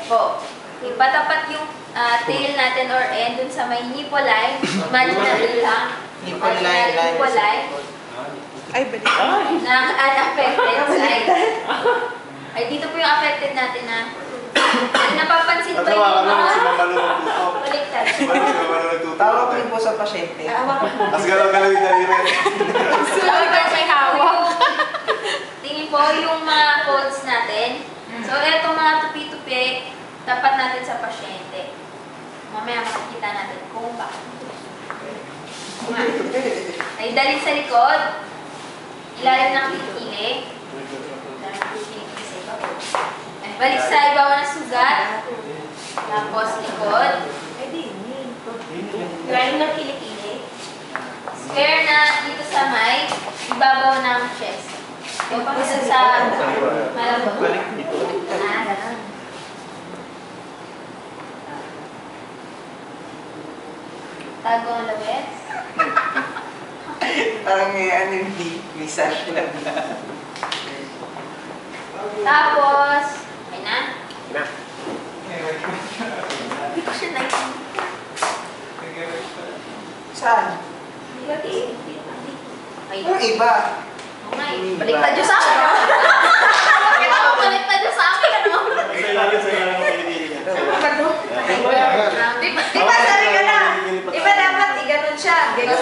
po. Ipatapat yung tail natin or end dun sa may nipple line. Imaginary lang. Nipple line. Nipple line. Ay, balik. Na unaffected side. Ay, dito po yung affected natin na napapansin ba yung mga baliktad? Tawag ko rin po sa pasyente. As galaw-galaw yung daliri. Sulawin ka may hawak. Tingin po yung mga codes natin. So, etong mga tupi-tupi, tapat natin sa pasyente. Mamaya makikita natin kung bakit. Ay, dalhin sa likod. Ilalim ng kikilig. Balik sa ibabaw ng sugat. Tapos likod. Ilalim ng kilikili. Square na dito sa may ibabaw ng chest. Yung pagkasan sa malabot. Ganun. Tago ang lawet. Parang ano yung massage lang. Tapos, ay na. Na. Hindi ko siya nakikita. Saan? Ay, Yung iba. baliktad nyo sa akin. Bakit ako baliktad nyo sa akin? Ano? Sa ilalim ng pinipili niya. Di ba sabi ka na? Di ba dapat iganon siya? Di ba?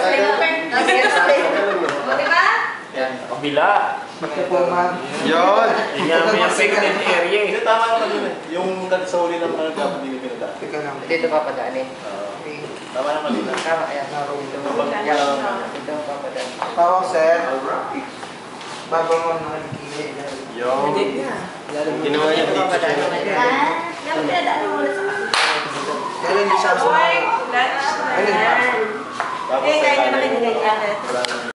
Kabila. Ito ma'am. Yun! Yung affected area eh. Hindi, tama naman yun eh. Yung sa uli ng mga dapat hindi pinagdaan. Teka lang. Dito papadaanin. Okay. Tama naman yun. Tama, ayan. Dito papadaanin. Tawag sir. Babangon ng kilig. Yung... Ginawa niya dito. Yung pinadaan mo ulit sa akin. Kailan di siya Lunch na. Ayun. Tapos Eh, kaya sa niya ilalim. nakinig.